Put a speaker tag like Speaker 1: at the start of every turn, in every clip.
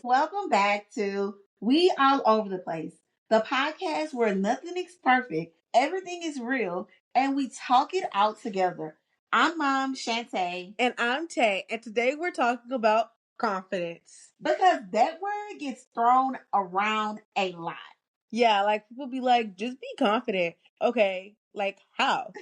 Speaker 1: Welcome back to We All Over the Place, the podcast where nothing is perfect, everything is real, and we talk it out together. I'm Mom Shantae.
Speaker 2: And I'm Tay, and today we're talking about confidence.
Speaker 1: Because that word gets thrown around a lot.
Speaker 2: Yeah, like people be like, just be confident. Okay, like how?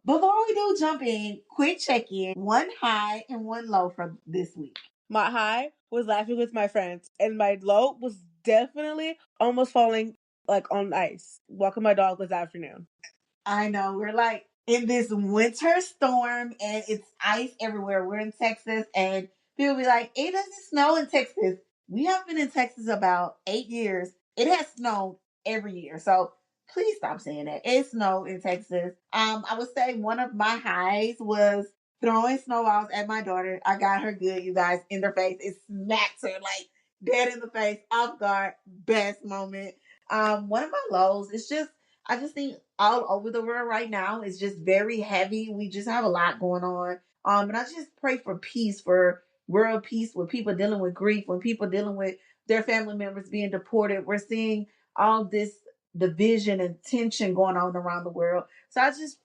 Speaker 1: Before we do jump in, quick check in one high and one low for this week.
Speaker 2: My high was laughing with my friends, and my low was definitely almost falling like on ice, walking my dog this afternoon.
Speaker 1: I know, we're like in this winter storm and it's ice everywhere. We're in Texas and people be like, it doesn't snow in Texas. We have been in Texas about 8 years. It has snowed every year. So please stop saying that. It snowed in Texas. I would say one of my highs was throwing snowballs at my daughter. I got her good, you guys, in their face. It smacked her like dead in the face, off guard, best moment. One of my lows, it's just I just think all over the world right now is just very heavy. We just have a lot going on. And I just pray for peace, for world peace, with people dealing with grief, when people dealing with their family members being deported. We're seeing all this division and tension going on around the world. So I just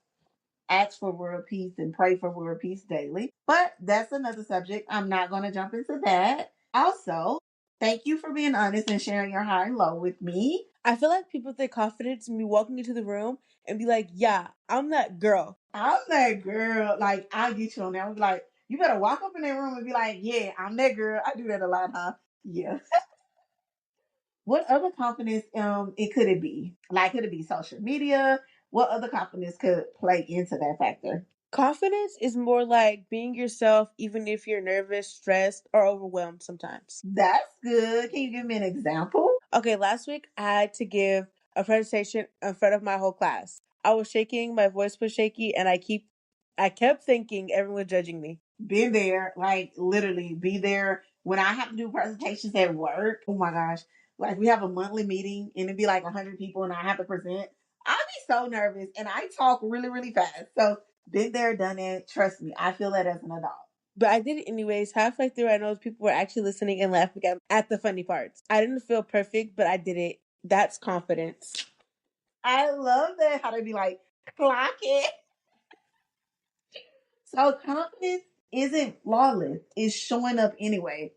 Speaker 1: ask for world peace and pray for world peace daily. But that's another subject. I'm not going to jump into that. Also, thank you for being honest and sharing your high and low with me.
Speaker 2: I feel like people think confidence in me walking into the room and be like, yeah, I'm that girl.
Speaker 1: I'm that girl. Like, I'll get you on there. I'll be like, you better walk up in that room and be like, yeah, I'm that girl. I do that a lot, huh? Yeah. What other confidence it could it be? Like, could it be social media? What other confidence could play into that factor?
Speaker 2: Confidence is more like being yourself even if you're nervous, stressed, or overwhelmed sometimes.
Speaker 1: That's good. Can you give me an example?
Speaker 2: Okay, last week I had to give a presentation in front of my whole class. I was shaking, my voice was shaky, and I kept thinking everyone was judging me.
Speaker 1: Been there, like literally be there when I have to do presentations at work. Oh my gosh. Like we have a monthly meeting and it'd be like 100 people and I have to present. I'd be so nervous and I talk really, really fast. So been there, done it. Trust me, I feel that as an adult.
Speaker 2: But I did it anyways. Halfway through, I noticed people were actually listening and laughing at the funny parts. I didn't feel perfect, but I did it. That's confidence.
Speaker 1: I love that how they be like, clock it. So confidence isn't flawless. It's showing up anyway.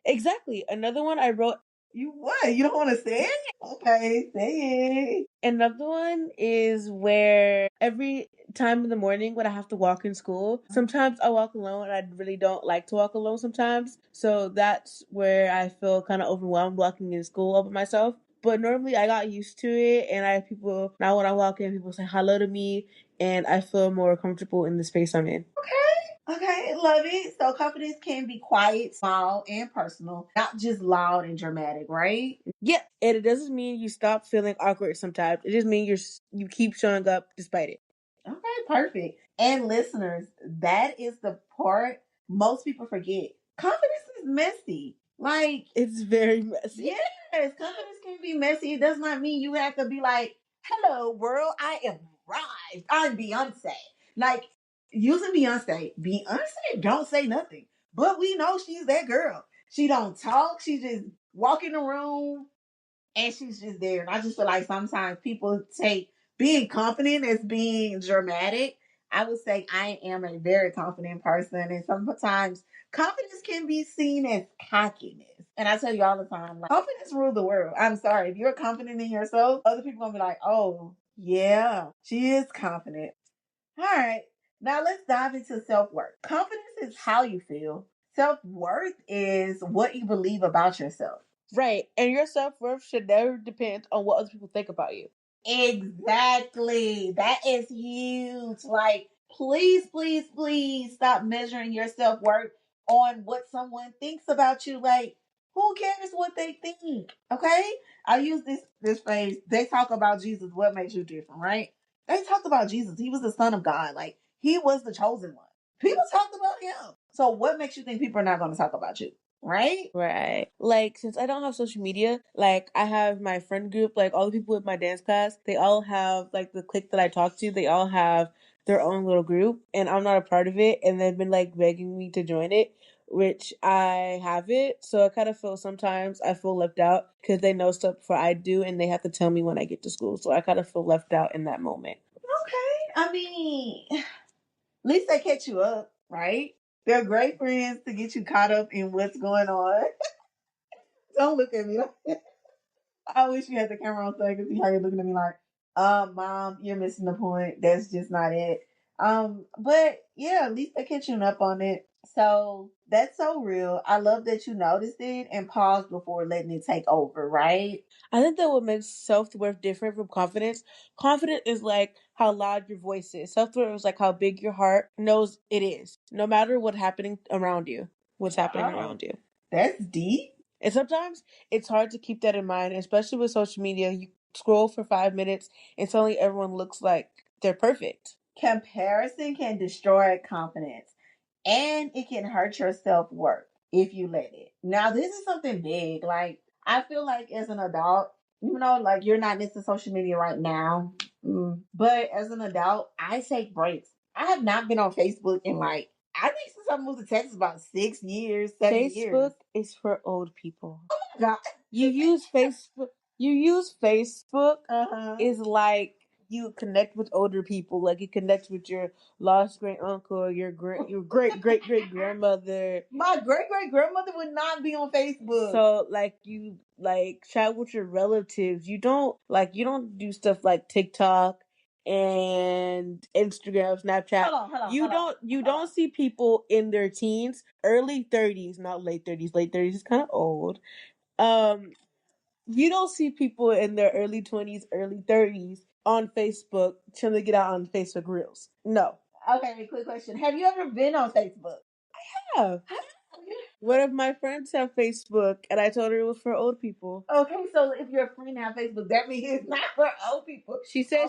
Speaker 2: Exactly. Another one I wrote.
Speaker 1: You what? You don't want to say it? Okay, say it.
Speaker 2: Another one is where every time in the morning when I have to walk in school, sometimes I walk alone and I really don't like to walk alone sometimes. So that's where I feel kind of overwhelmed walking in school all by myself. But normally I got used to it and I have people, now when I walk in, people say hello to me and I feel more comfortable in the space I'm in.
Speaker 1: Okay, love it. So confidence can be quiet, small, and personal, not just loud and dramatic, right?
Speaker 2: Yeah, and it doesn't mean you stop feeling awkward sometimes. It just means you keep showing up despite it.
Speaker 1: Okay, perfect. And listeners, that is the part most people forget. Confidence is messy. Like,
Speaker 2: It's very messy.
Speaker 1: yes, confidence can be messy. It does not mean you have to be like, hello, world, I am arrived. I'm Beyonce. Like, using Beyonce don't say nothing. But we know she's that girl. She don't talk. She just walk in the room and she's just there. And I just feel like sometimes people take being confident as being dramatic. I would say I am a very confident person, and sometimes confidence can be seen as cockiness. And I tell you all the time, like confidence rule the world. I'm sorry, if you're confident in yourself, other people gonna be like, "Oh, yeah, she is confident." All right, now let's dive into self worth. Confidence is how you feel. Self worth is what you believe about yourself.
Speaker 2: Right. And your self worth should never depend on what other people think about you.
Speaker 1: Exactly. That is huge. Like, please, please, please stop measuring your self worth on what someone thinks about you. Like, who cares what they think? Okay? I use this phrase. They talk about Jesus. What makes you different, right? They talked about Jesus. He was the Son of God. Like, he was the chosen one. People talked about him. So, what makes you think people are not going to talk about you? Right?
Speaker 2: Right. Like, since I don't have social media, like, I have my friend group, like, all the people in my dance class, they all have, like, the clique that I talk to, they all have their own little group, and I'm not a part of it, and they've been, like, begging me to join it, which I have it. So I kind of feel sometimes I feel left out because they know stuff before I do and they have to tell me when I get to school. So I kind of feel left out in that moment.
Speaker 1: Okay. I mean, at least they catch you up, right? They're great friends to get you caught up in what's going on. Don't look at me like I wish you had the camera on so I could see how you're looking at me like, mom, you're missing the point. That's just not it. But yeah, at least they're catching up on it. So that's so real. I love that you noticed it and paused before letting it take over, right?
Speaker 2: I think that what makes self worth different from confidence. Confidence is like how loud your voice is. Self worth is like how big your heart knows it is, no matter what's happening around you. What's happening around you.
Speaker 1: That's deep.
Speaker 2: And sometimes it's hard to keep that in mind, especially with social media. You scroll for 5 minutes and suddenly everyone looks like they're perfect.
Speaker 1: Comparison can destroy confidence and it can hurt your self worth if you let it. Now, this is something big. Like, I feel like as an adult, even though like you're not into social media right now, but as an adult, I take breaks. I have not been on Facebook in like I think since I moved to Texas about 6 years, 7 years.
Speaker 2: Facebook is for old people.
Speaker 1: Oh my god!
Speaker 2: You use Facebook. You use Facebook
Speaker 1: Uh-huh.
Speaker 2: is like you connect with older people. Like you connect with your lost great uncle, your great great great grandmother.
Speaker 1: My great great grandmother would not be on Facebook.
Speaker 2: So like you like chat with your relatives. You don't do stuff like TikTok and Instagram, Snapchat. You don't see people in their teens, early 30s, not late 30s. Late 30s is kind of old. Um you don't see people in their early 20s, early 30s on Facebook trying to get out on Facebook Reels. No.
Speaker 1: Okay, quick question. Have you ever been on Facebook?
Speaker 2: Yeah. One of my friends have Facebook, and I told her it was for old people.
Speaker 1: Okay, so if your friend have Facebook, that means it's not for old people.
Speaker 2: She said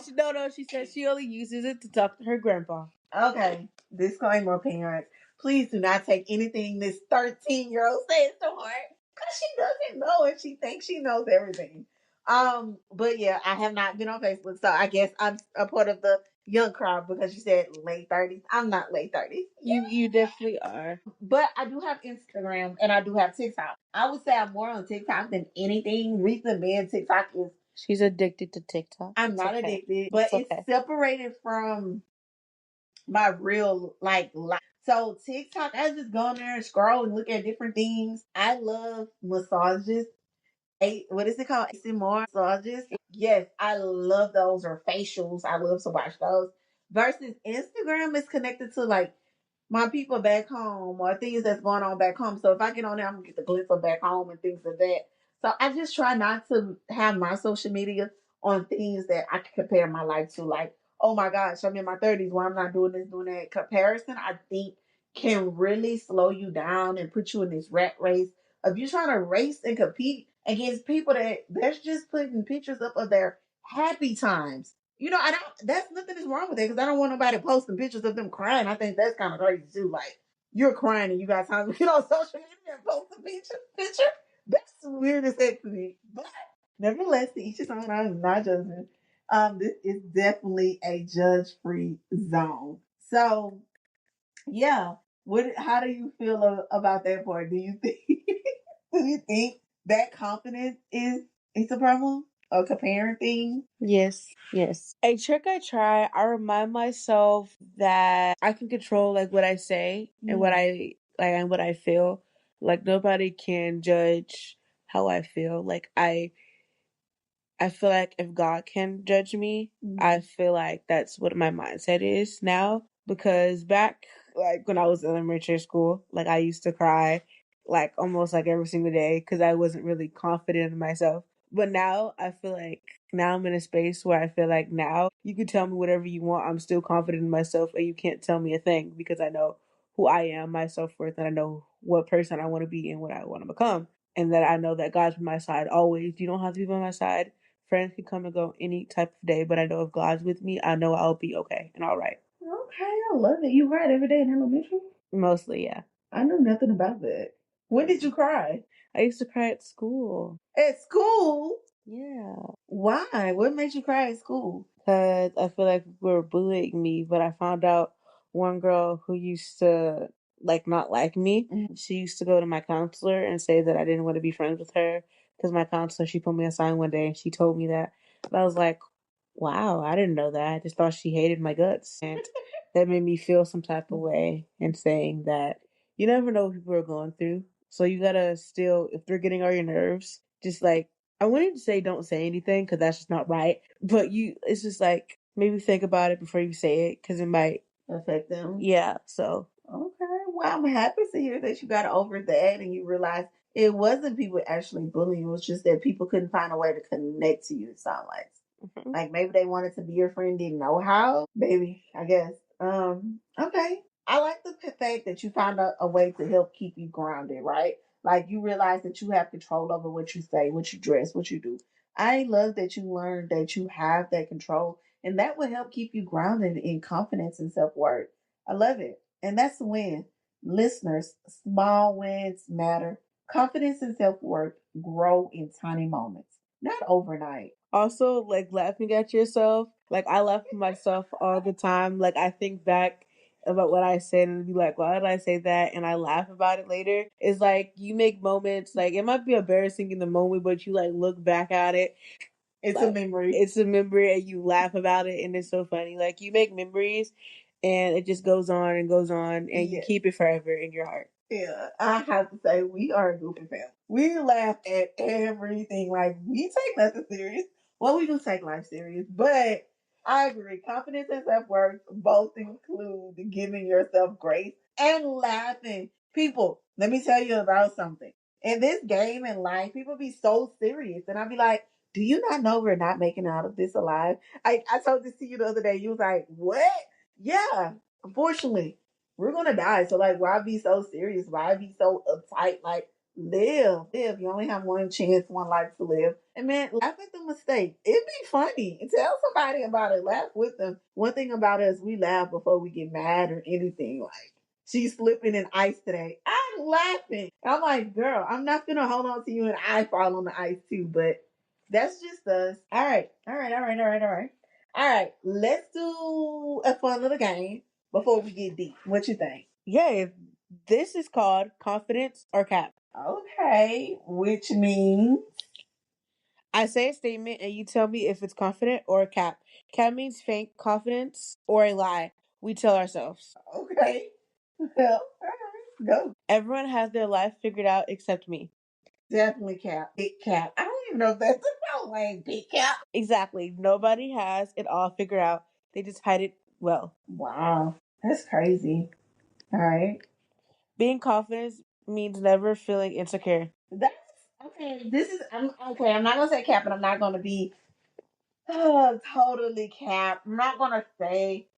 Speaker 2: she said she only uses it to talk to her grandpa.
Speaker 1: Okay, disclaimer, parents. Please do not take anything this 13-year-old says to heart because she doesn't know and she thinks she knows everything. But yeah, I have not been on Facebook, so I guess I'm a part of the young crowd because you said late 30s. I'm not late 30s.
Speaker 2: You definitely are.
Speaker 1: But I do have Instagram and I do have TikTok. I would say I'm more on TikTok than anything. Reason being TikTok is
Speaker 2: She's addicted to TikTok.
Speaker 1: I'm not addicted, but it's separated from my real life. So TikTok, I just go on there and scroll and look at different things. I love massages. What is it called? ASMR massages. Yes, I love those or facials. I love to watch those. Versus Instagram is connected to like my people back home or things that's going on back home. So if I get on there, I'm gonna get the glimpse of back home and things of that. So I just try not to have my social media on things that I can compare my life to. Like, oh my gosh, I'm in my 30s where I'm not doing this, doing that. Comparison, I think, can really slow you down and put you in this rat race of you trying to race and compete against people that they're just putting pictures up of their happy times. You know, I don't. That's nothing is wrong with it because I don't want nobody posting pictures of them crying. I think that's kind of crazy too. Like you're crying and you got time to get on social media and post a picture. That's weird as heck to me. But nevertheless, to each his own. I'm not judging. This is definitely a judge-free zone. So yeah, what? How do you feel about that part? Do you think? Do you think that confidence is a problem? A comparing thing?
Speaker 2: Yes, yes. A trick I try, I remind myself that I can control like what I say and what I like and what I feel. Like nobody can judge how I feel. Like I feel like if God can judge me, I feel like that's what my mindset is now. Because back like when I was in elementary school, like I used to cry like almost like every single day because I wasn't really confident in myself. But now I feel like now I'm in a space where I feel like now you can tell me whatever you want. I'm still confident in myself and you can't tell me a thing because I know who I am, my self worth, and I know what person I want to be and what I want to become. And that I know that God's by my side always. You don't have to be by my side. Friends can come and go any type of day, but I know if God's with me, I know I'll be okay and all right.
Speaker 1: Okay, I love it. You cried every day in elementary?
Speaker 2: Mostly, yeah.
Speaker 1: I knew nothing about that. When did you cry?
Speaker 2: I used to cry at school.
Speaker 1: At school?
Speaker 2: Yeah.
Speaker 1: Why? What made you cry at school?
Speaker 2: Because I feel like people were bullying me, but I found out one girl who used to like not like me. She used to go to my counselor and say that I didn't want to be friends with her because my counselor, she put me aside one day and she told me that. And I was like, wow, I didn't know that. I just thought she hated my guts. And that made me feel some type of way and saying that you never know what people are going through. So you gotta still, if they're getting on your nerves, just like, I wanted to say don't say anything because that's just not right. But it's just like, maybe think about it before you say it because it might
Speaker 1: affect them.
Speaker 2: Yeah, so
Speaker 1: Okay. Well, I'm happy to hear that you got over that and you realized it wasn't people actually bullying. It was just that people couldn't find a way to connect to you. It sounds like maybe they wanted to be your friend, didn't know how. Baby, I guess. Okay. I like the fact that you found a way to help keep you grounded, right? Like you realize that you have control over what you say, what you dress, what you do. I love that you learned that you have that control, and that will help keep you grounded in confidence and self worth. I love it. And that's the win. Listeners, small wins matter. Confidence and self worth grow in tiny moments, not overnight.
Speaker 2: Also, like laughing at yourself. Like I laugh at myself all the time. Like I think back about what I said and be like, why did I say that? And I laugh about it later. It's like you make moments, like it might be embarrassing in the moment, but you like look back at it.
Speaker 1: It's like, a memory.
Speaker 2: It's a memory and you laugh about it and it's so funny. Like you make memories and it just goes on and goes on and you keep it forever in your heart.
Speaker 1: Yeah, I have to say we are a goofy family. We laugh at everything. Like we take nothing serious. Well, we do take life serious, but I agree. Confidence and self worth both include giving yourself grace and laughing. People, let me tell you about something. In this game in life, people be so serious, and I be like, "Do you not know we're not making out of this alive?" I told this to you the other day. You was like, "What?" Yeah, unfortunately we're gonna die. So like, why be so serious? Why be so uptight? Like, live. You only have one chance, one life to live. And man, laugh at the mistake. It'd be funny. Tell somebody about it. Laugh with them. One thing about us, we laugh before we get mad or anything. Like, she's slipping in ice today. I'm laughing. I'm like, girl, I'm not gonna hold on to you and I fall on the ice too. But that's just us. All right. Let's do a fun little game before we get deep. What you think?
Speaker 2: Yeah, this is called confidence or cap.
Speaker 1: Okay, which means
Speaker 2: I say a statement and you tell me if it's confident or a cap. Cap means fake confidence or a lie we tell ourselves.
Speaker 1: okay. Well, all right, go.
Speaker 2: Everyone has their life figured out except me.
Speaker 1: Definitely cap. Big cap. I don't even know if that's a way. Big cap.
Speaker 2: Exactly. Nobody has it all figured out. They just hide it well.
Speaker 1: Wow, that's crazy. All right.
Speaker 2: Being confident means never feeling insecure.
Speaker 1: That's okay. I'm okay. I'm not gonna say cap, and I'm not gonna be totally cap. I'm not gonna say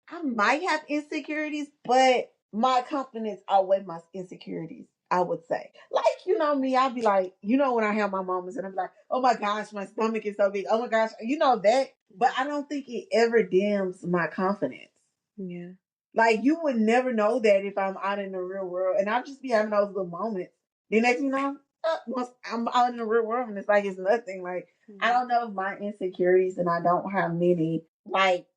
Speaker 1: I might have insecurities, but my confidence outweighs my insecurities. I would say, like you know me, I'd be like, when I have my moments, and I'm like, oh my gosh, my stomach is so big. Oh my gosh, that. But I don't think it ever dims my confidence.
Speaker 2: Yeah.
Speaker 1: Like you would never know that if I'm out in the real world, and I'll just be having those little moments. The next, once I'm out in the real world, and it's like it's nothing. Like I don't know if my insecurities, and I don't have many. Like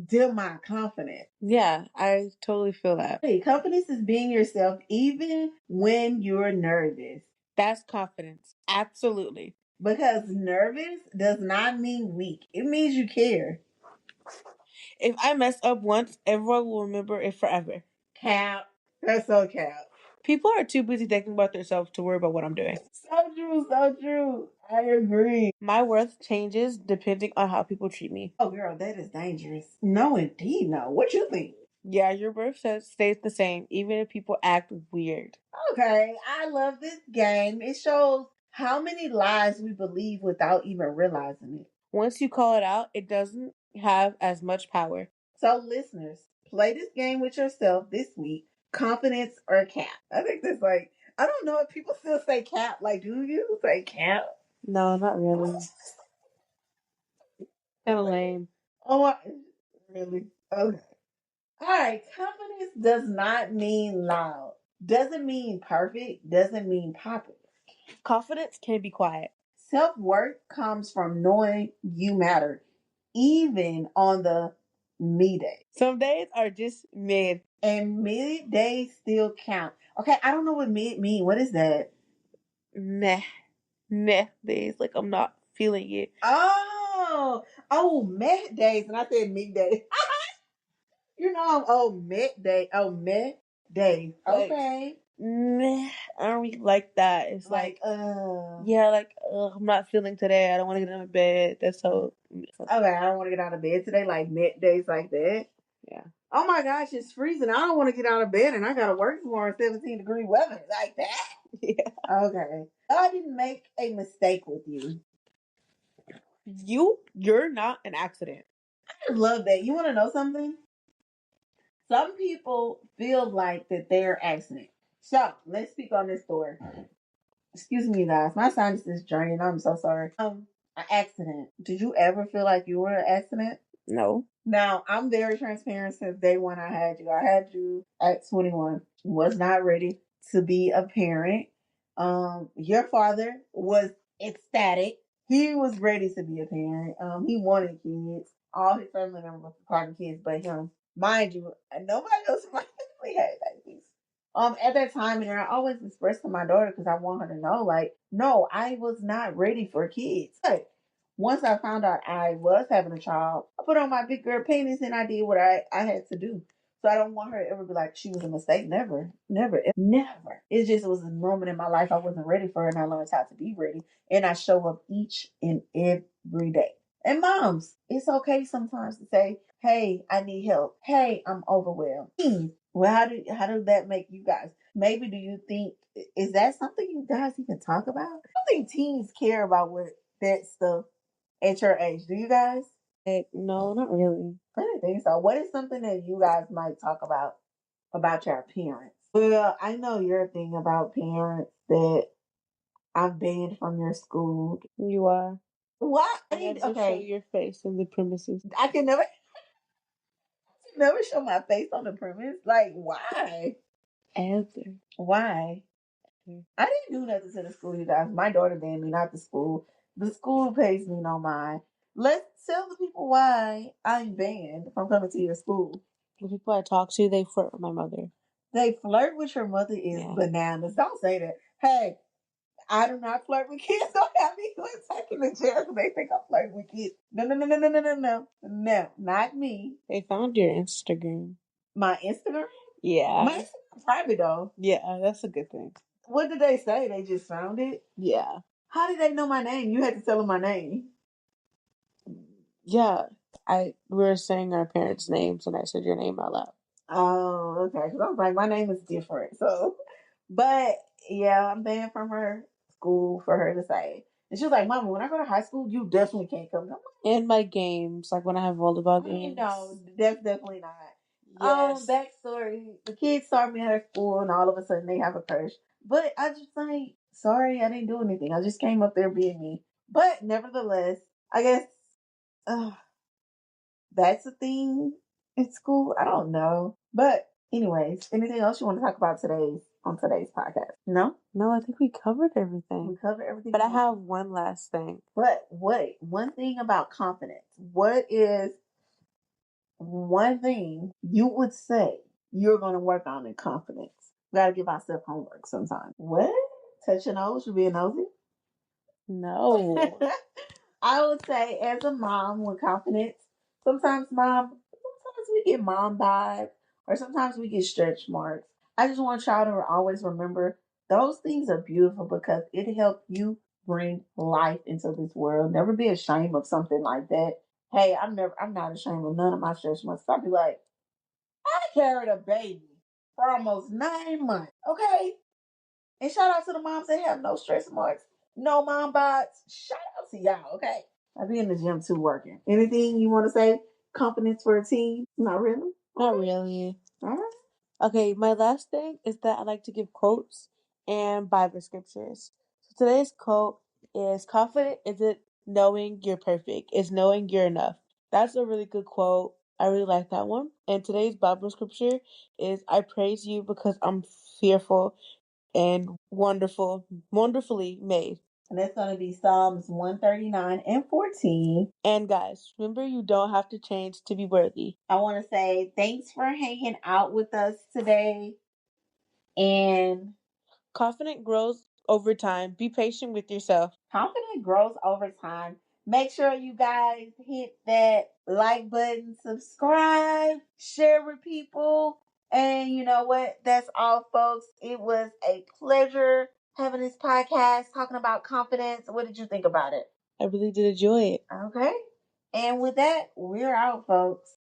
Speaker 1: dim my confidence.
Speaker 2: Yeah, I totally feel that.
Speaker 1: Hey, confidence is being yourself even when you're nervous.
Speaker 2: That's confidence. Absolutely.
Speaker 1: Because nervous does not mean weak. It means you care.
Speaker 2: If I mess up once, everyone will remember it forever.
Speaker 1: Cap. That's so cap.
Speaker 2: People are too busy thinking about themselves to worry about what I'm doing.
Speaker 1: So true, so true. I agree.
Speaker 2: My worth changes depending on how people treat me.
Speaker 1: Oh, girl, that is dangerous. No, indeed, no. What you think?
Speaker 2: Yeah, your worth stays the same, even if people act weird.
Speaker 1: Okay, I love this game. It shows how many lies we believe without even realizing it.
Speaker 2: Once you call it out, it doesn't have as much power.
Speaker 1: So, listeners, play this game with yourself this week. Confidence or cap? I think that's like, I don't know if people still say cap. Like, do you say cap?
Speaker 2: No, not really. Kind of lame.
Speaker 1: Oh, really? Okay. All right. Confidence does not mean loud. Doesn't mean perfect. Doesn't mean popular.
Speaker 2: Confidence can be quiet.
Speaker 1: Self worth comes from knowing you matter, even on the me day.
Speaker 2: Some days are just mid.
Speaker 1: And mid days still count. Okay, I don't know what mid mean. What is that?
Speaker 2: Meh. Meh days. Like I'm not feeling it.
Speaker 1: Oh, meh days. And I said midday. You know, mid day. Oh, mid days.
Speaker 2: Like,
Speaker 1: Okay.
Speaker 2: meh. I don't really like that. It's like, yeah, like I'm not feeling today. I don't want to get out of bed. That's so.
Speaker 1: Okay, I don't want to get out of bed today. Like mid days like that.
Speaker 2: Yeah.
Speaker 1: Oh my gosh, it's freezing. I don't want to get out of bed and I gotta work tomorrow in 17-degree weather. Like that.
Speaker 2: Yeah.
Speaker 1: Okay. I didn't make a mistake with you.
Speaker 2: You're not an accident.
Speaker 1: I love that. You want to know something? Some people feel like that they're accident. So let's speak on this story. Excuse me, you guys. My sinus is draining. I'm so sorry. An accident. Did you ever feel like you were an accident?
Speaker 2: No.
Speaker 1: Now, I'm very transparent since day one I had you. I had you at 21. Was not ready to be a parent. Your father was ecstatic. He was ready to be a parent. He wanted kids. All his family members wanted kids, but him. Mind you, nobody else in my family had babies. At that time, and I always expressed to my daughter because I want her to know, like, no, I was not ready for kids. But once I found out I was having a child, I put on my big girl panties and I did what I had to do. So I don't want her to ever be like she was a mistake. Never, never, never. It just was a moment in my life I wasn't ready for, and I learned how to be ready. And I show up each and every day. And moms, it's okay sometimes to say, "Hey, I need help. Hey, I'm overwhelmed." Well, how do that make you guys? Maybe do you think is that something you guys even talk about? I don't think teens care about what that stuff at your age. Do you guys?
Speaker 2: No, not really.
Speaker 1: I didn't think so. What is something that you guys might talk about your parents? Well, I know your thing about parents that I'm banned from your school.
Speaker 2: You are.
Speaker 1: What?
Speaker 2: Never show your face in the premises.
Speaker 1: I can never show my face on the premise. Like, why?
Speaker 2: Ever.
Speaker 1: Why? I didn't do nothing to the school, you guys. My daughter banned me, not the school. The school pays me no mind. Let's tell the people why I'm banned from coming to your school.
Speaker 2: The people I talk to, they flirt with my mother.
Speaker 1: They flirt with your mother is bananas. Don't say that. Hey, I do not flirt with kids. Don't have me taken to jail because they think I'm flirting with kids. No, no, no, no, no, no, no, no. No, not me.
Speaker 2: They found your Instagram.
Speaker 1: My Instagram?
Speaker 2: Yeah.
Speaker 1: My Instagram private though.
Speaker 2: Yeah, that's a good thing.
Speaker 1: What did they say? They just found it?
Speaker 2: Yeah.
Speaker 1: How did they know my name? You had to tell them my name.
Speaker 2: Yeah. We were saying our parents' names and I said your name out loud.
Speaker 1: Oh, okay. Because I was like, my name is different. So, but yeah, I'm banned from her school for her to say. And she was like, Mama, when I go to high school, you definitely can't come.
Speaker 2: And my games, like when I have volleyball games.
Speaker 1: No, that's definitely not.
Speaker 2: Yes.
Speaker 1: Backstory. The kids saw me at her school and all of a sudden they have a crush. But I just like, sorry, I didn't do anything. I just came up there being me. But nevertheless, I guess that's a thing in school. I don't know. But anyways, anything else you want to talk about on today's podcast? No?
Speaker 2: No, I think we covered everything.
Speaker 1: We covered everything.
Speaker 2: But I have one last thing.
Speaker 1: But wait, one thing about confidence. What is one thing you would say you're going to work on in confidence? We got to give ourselves homework sometimes. What? Touch your nose? You being nosy?
Speaker 2: No.
Speaker 1: I would say, as a mom with confidence, sometimes we get mom vibes, or sometimes we get stretch marks. I just want y'all to always remember those things are beautiful because it helps you bring life into this world. Never be ashamed of something like that. Hey, I'm not ashamed of none of my stretch marks. I'll be like, I carried a baby for almost 9 months. Okay, and shout out to the moms that have no stretch marks, no mom bods. Shout out to y'all, okay? I be in the gym too working. Anything you want to say? Confidence for a team? Not really?
Speaker 2: Not really.
Speaker 1: All right.
Speaker 2: Okay, my last thing is that I like to give quotes and Bible scriptures. So today's quote is confident isn't knowing you're perfect, it's knowing you're enough. That's a really good quote. I really like that one. And today's Bible scripture is I praise you because I'm fearful and wonderfully made.
Speaker 1: And that's going to be Psalms 139 and 14.
Speaker 2: And guys, remember you don't have to change to be worthy.
Speaker 1: I want to say thanks for hanging out with us today. And
Speaker 2: confidence grows over time. Be patient with yourself.
Speaker 1: Confidence grows over time. Make sure you guys hit that like button, subscribe, share with people. And you know what? That's all, folks. It was a pleasure having this podcast talking about confidence. What did you think about it?
Speaker 2: I really did enjoy it.
Speaker 1: Okay. And with that, we're out, folks.